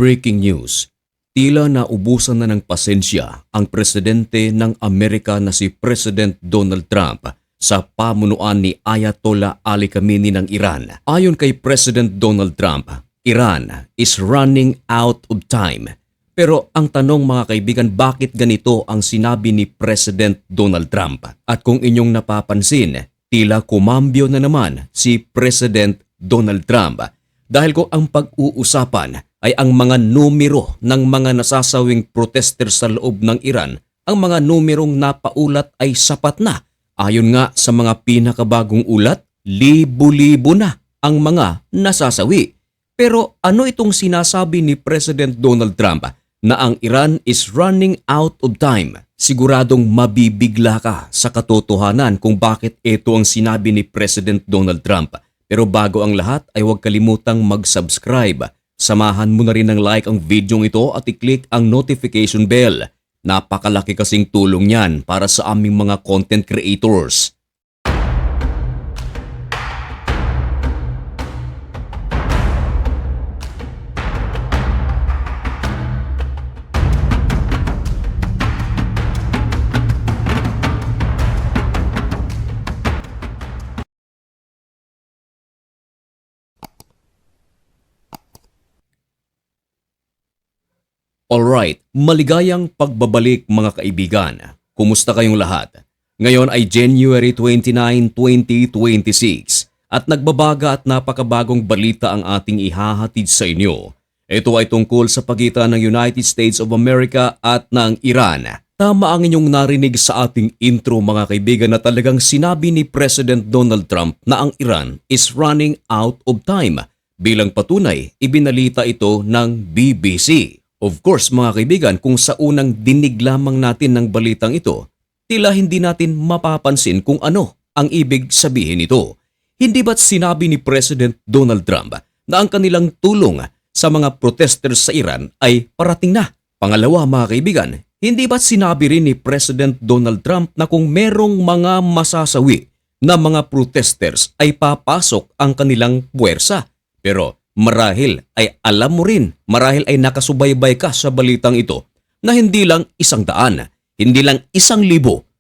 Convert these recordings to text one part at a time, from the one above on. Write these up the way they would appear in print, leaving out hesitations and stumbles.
Breaking news. Tila naubusan na ng pasensya ang presidente ng Amerika na si President Donald Trump sa pamunuan ni Ayatollah Ali Khamenei ng Iran. Ayon kay President Donald Trump, Iran is running out of time. Pero ang tanong mga kaibigan, bakit ganito ang sinabi ni President Donald Trump? At kung inyong napapansin, tila kumambyo na naman si President Donald Trump. Dahil kung ang pag-uusapan ay ang mga numero ng mga nasasawing protester sa loob ng Iran, ang mga numerong napaulat ay sapat na. Ayon nga sa mga pinakabagong ulat, libo-libo na ang mga nasasawi. Pero ano itong sinasabi ni President Donald Trump na ang Iran is running out of time? Siguradong mabibigla ka sa katotohanan kung bakit ito ang sinabi ni President Donald Trump. Pero bago ang lahat ay huwag kalimutang mag-subscribe. Samahan mo na rin ng like ang video ito at i-click ang notification bell. Napakalaki kasing tulong yan para sa aming mga content creators. Alright, maligayang pagbabalik mga kaibigan. Kumusta kayong lahat? Ngayon ay January 29, 2026 at nagbabaga at napakabagong balita ang ating ihahatid sa inyo. Ito ay tungkol sa pagitan ng United States of America at ng Iran. Tama ang inyong narinig sa ating intro mga kaibigan na talagang sinabi ni President Donald Trump na ang Iran is running out of time. Bilang patunay, ibinalita ito ng BBC. Of course mga kaibigan, kung sa unang dinig lamang natin ng balitang ito, tila hindi natin mapapansin kung ano ang ibig sabihin nito. Hindi ba't sinabi ni President Donald Trump na ang kanilang tulong sa mga protesters sa Iran ay parating na? Pangalawa mga kaibigan, hindi ba't sinabi rin ni President Donald Trump na kung merong mga masasawi na mga protesters ay papasok ang kanilang puwersa? Pero marahil ay alam mo rin, marahil ay nakasubaybay ka sa balitang ito na hindi lang 100, hindi lang 1,000,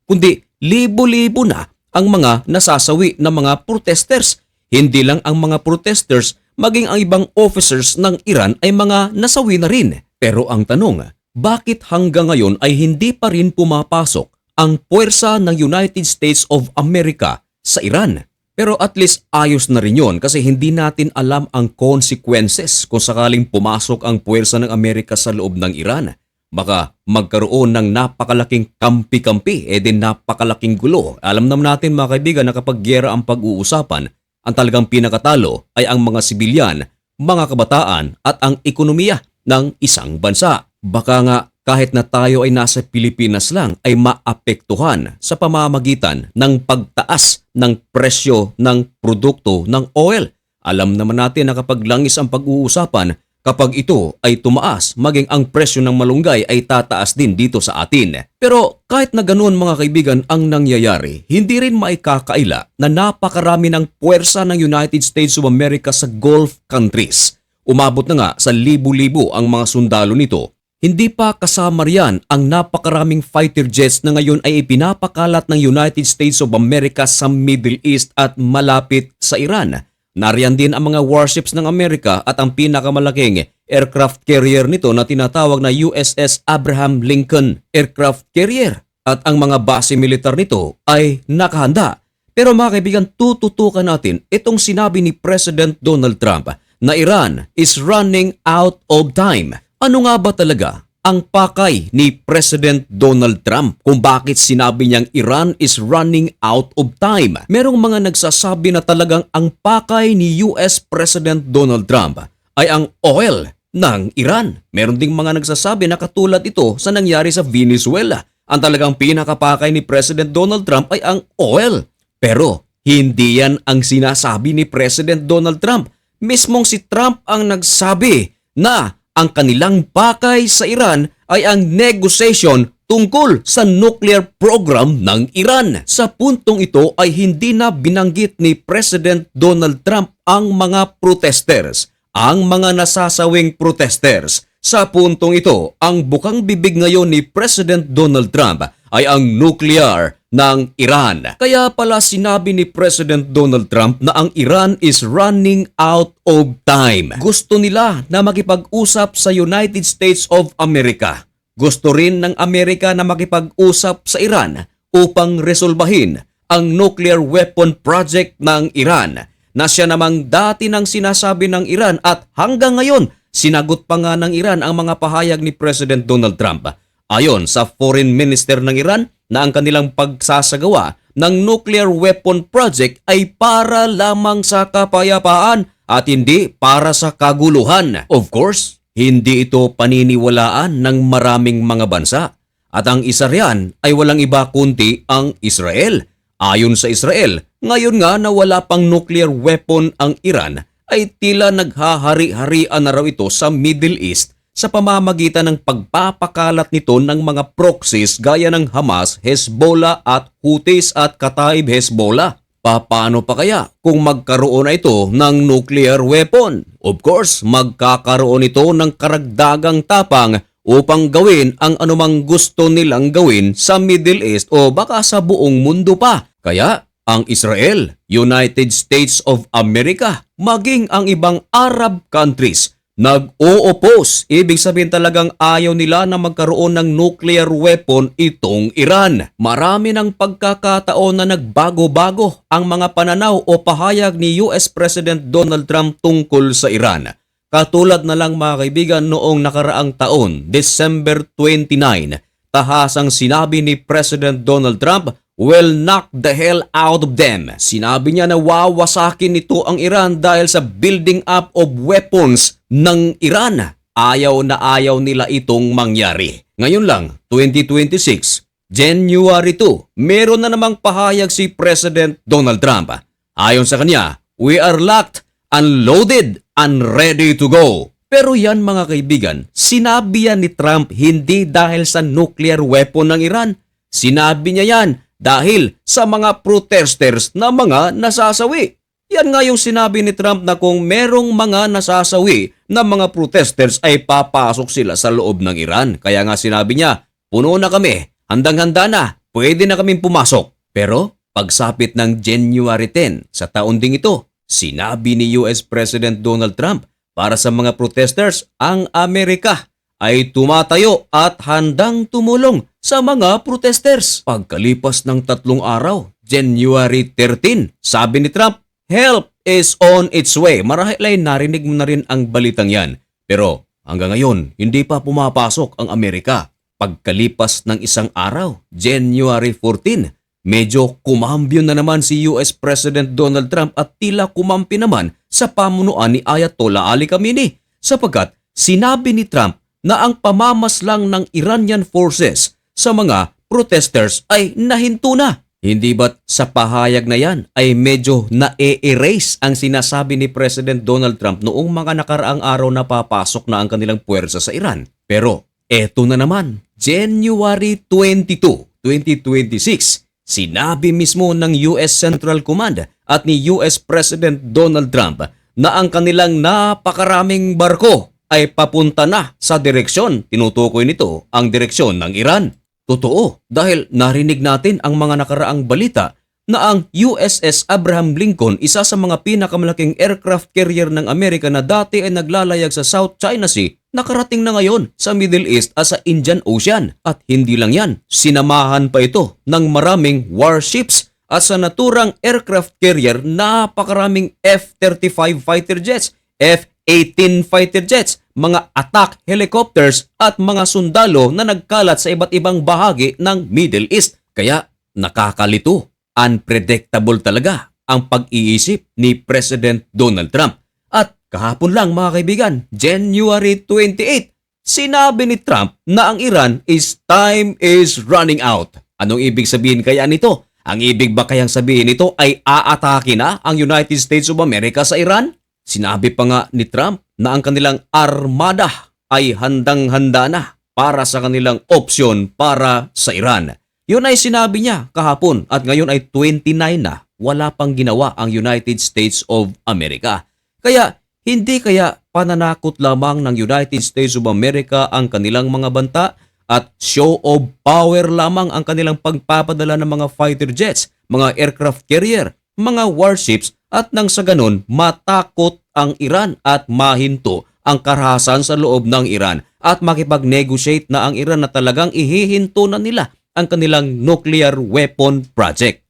kundi libo-libo na ang mga nasasawi na mga protesters. Hindi lang ang mga protesters, maging ang ibang officers ng Iran ay mga nasawi na rin. Pero ang tanong, bakit hanggang ngayon ay hindi pa rin pumapasok ang puwersa ng United States of America sa Iran? Pero at least ayos na rin yun kasi hindi natin alam ang consequences kung sakaling pumasok ang puwersa ng Amerika sa loob ng Iran. Baka magkaroon ng napakalaking kampi-kampi, din napakalaking gulo. Alam naman natin mga kaibigan na kapag giyera ang pag-uusapan, ang talagang pinakatalo ay ang mga sibilyan, mga kabataan at ang ekonomiya ng isang bansa. Baka nga kahit na tayo ay nasa Pilipinas lang ay maapektuhan sa pamamagitan ng pagtaas ng presyo ng produkto ng oil. Alam naman natin na kapag langis ang pag-uusapan, kapag ito ay tumaas, maging ang presyo ng malunggay ay tataas din dito sa atin. Pero kahit na ganoon mga kaibigan ang nangyayari, hindi rin maikakaila na napakarami ng puwersa ng United States of America sa Gulf countries. Umabot na nga sa libo-libo ang mga sundalo nito. Hindi pa kasama riyan ang napakaraming fighter jets na ngayon ay ipinapakalat ng United States of America sa Middle East at malapit sa Iran. Nariyan din ang mga warships ng Amerika at ang pinakamalaking aircraft carrier nito na tinatawag na USS Abraham Lincoln Aircraft Carrier. At ang mga base militar nito ay nakahanda. Pero mga kaibigan, tututukan natin itong sinabi ni President Donald Trump na Iran is running out of time. Ano nga ba talaga ang pakay ni President Donald Trump kung bakit sinabi niyang Iran is running out of time? Merong mga nagsasabi na talagang ang pakay ni US President Donald Trump ay ang oil ng Iran. Meron ding mga nagsasabi na katulad ito sa nangyari sa Venezuela. Ang talagang pinakapakay ni President Donald Trump ay ang oil. Pero hindi yan ang sinasabi ni President Donald Trump. Mismong si Trump ang nagsabi na ang kanilang pakay sa Iran ay ang negotiation tungkol sa nuclear program ng Iran. Sa puntong ito ay hindi na binanggit ni President Donald Trump ang mga protesters, ang mga nasasawing protesters. Sa puntong ito, ang bukang bibig ngayon ni President Donald Trump ay ang nuclear ng Iran. Kaya pala sinabi ni President Donald Trump na ang Iran is running out of time. Gusto nila na makipag-usap sa United States of America. Gusto rin ng Amerika na makipag-usap sa Iran upang resolbahin ang nuclear weapon project ng Iran na siya namang dati nang sinasabi ng Iran at hanggang ngayon sinagot pa nga ng Iran ang mga pahayag ni President Donald Trump. Ayon sa Foreign Minister ng Iran na ang kanilang pagsasagawa ng nuclear weapon project ay para lamang sa kapayapaan at hindi para sa kaguluhan. Of course, hindi ito paniniwalaan ng maraming mga bansa. At ang isa riyan ay walang iba kundi ang Israel. Ayon sa Israel, ngayon nga na wala pang nuclear weapon ang Iran ay tila naghahari-harian na raw ito sa Middle East sa pamamagitan ng pagpapakalat nito ng mga proxies gaya ng Hamas, Hezbollah at Houthis at Kataib Hezbollah. Paano pa kaya kung magkaroon na ito ng nuclear weapon? Of course, magkakaroon ito ng karagdagang tapang upang gawin ang anumang gusto nilang gawin sa Middle East o baka sa buong mundo pa. Kaya ang Israel, United States of America, maging ang ibang Arab countries nag-o-oppose. Ibig sabihin talagang ayaw nila na magkaroon ng nuclear weapon itong Iran. Marami ng pagkakataon na nagbago-bago ang mga pananaw o pahayag ni US President Donald Trump tungkol sa Iran. Katulad na lang mga kaibigan noong nakaraang taon, December 29, tahasang sinabi ni President Donald Trump, "Will knock the hell out of them." Sinabi niya na wawasakin nito ang Iran dahil sa building up of weapons ng Iran. Ayaw na ayaw nila itong mangyari. Ngayon lang, 2026, January 2, meron na namang pahayag si President Donald Trump. Ayon sa kanya, "We are locked, unloaded, and ready to go." Pero yan mga kaibigan, sinabi yan ni Trump hindi dahil sa nuclear weapon ng Iran. Sinabi niya yan dahil sa mga protesters na mga nasasawi. Yan nga yung sinabi ni Trump na kung merong mga nasasawi na mga protesters ay papasok sila sa loob ng Iran. Kaya nga sinabi niya, puno na kami, handang-handa na, pwede na kaming pumasok. Pero pagsapit ng January 10 sa taon ding ito, sinabi ni US President Donald Trump para sa mga protesters, ang Amerika ay tumatayo at handang tumulong sa mga protesters. Pagkalipas ng 3 araw, January 13, sabi ni Trump, "Help is on its way." Marahil ay narinig mo na rin ang balitang yan. Pero hanggang ngayon, hindi pa pumapasok ang Amerika. Pagkalipas ng 1 araw, January 14, medyo kumambyo na naman si US President Donald Trump at tila kumampi naman sa pamunuan ni Ayatollah Ali Khamenei sapagkat sinabi ni Trump na ang pamamaslang ng Iranian forces sa mga protesters ay nahinto na. Hindi ba't sa pahayag na yan ay medyo na-erase ang sinasabi ni President Donald Trump noong mga nakaraang araw na papasok na ang kanilang puwersa sa Iran? Pero eto na naman, January 22, 2026, sinabi mismo ng US Central Command at ni US President Donald Trump na ang kanilang napakaraming barko ay papunta na sa direksyon, tinutukoy nito ang direksyon ng Iran. Totoo, dahil narinig natin ang mga nakaraang balita na ang USS Abraham Lincoln, isa sa mga pinakamalaking aircraft carrier ng Amerika na dati ay naglalayag sa South China Sea, nakarating na ngayon sa Middle East at sa Indian Ocean. At hindi lang yan, sinamahan pa ito ng maraming warships at sa naturang aircraft carrier napakaraming F-35 fighter jets, F-18 fighter jets, mga attack helicopters at mga sundalo na nagkalat sa iba't ibang bahagi ng Middle East. Kaya nakakalito, unpredictable talaga ang pag-iisip ni President Donald Trump. At kahapon lang mga kaibigan, January 28, sinabi ni Trump na ang Iran is time is running out. Anong ibig sabihin kaya nito? Ang ibig ba kayang sabihin nito ay aatake na ang United States of America sa Iran? Sinabi pa nga ni Trump na ang kanilang armada ay handang-handa na para sa kanilang opsyon para sa Iran. Yun ay sinabi niya kahapon at ngayon ay 29 na, wala pang ginawa ang United States of America. Kaya Hindi kaya pananakot lamang ng United States of America ang kanilang mga banta at show of power lamang ang kanilang pagpapadala ng mga fighter jets, mga aircraft carrier, mga warships at nang sa ganon matakot ang Iran at mahinto ang karahasan sa loob ng Iran at makipag-negotiate na ang Iran na talagang ihihinto na nila ang kanilang nuclear weapon project.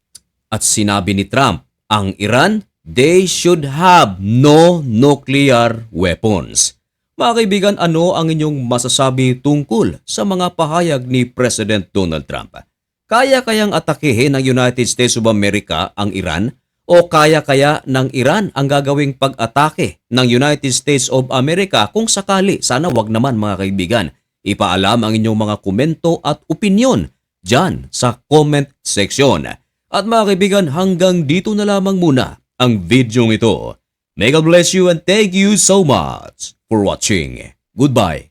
At sinabi ni Trump, ang Iran, they should have no nuclear weapons. Mga kaibigan, ano ang inyong masasabi tungkol sa mga pahayag ni President Donald Trump? Kaya-kayang atakehin ng United States of America ang Iran? O kaya-kaya ng Iran ang gagawing pag-atake ng United States of America kung sakali? Sana wag naman mga kaibigan. Ipaalam ang inyong mga komento at opinyon dyan sa comment section. At mga kaibigan, hanggang dito na lamang muna ang video ito. May God bless you and thank you so much for watching. Goodbye.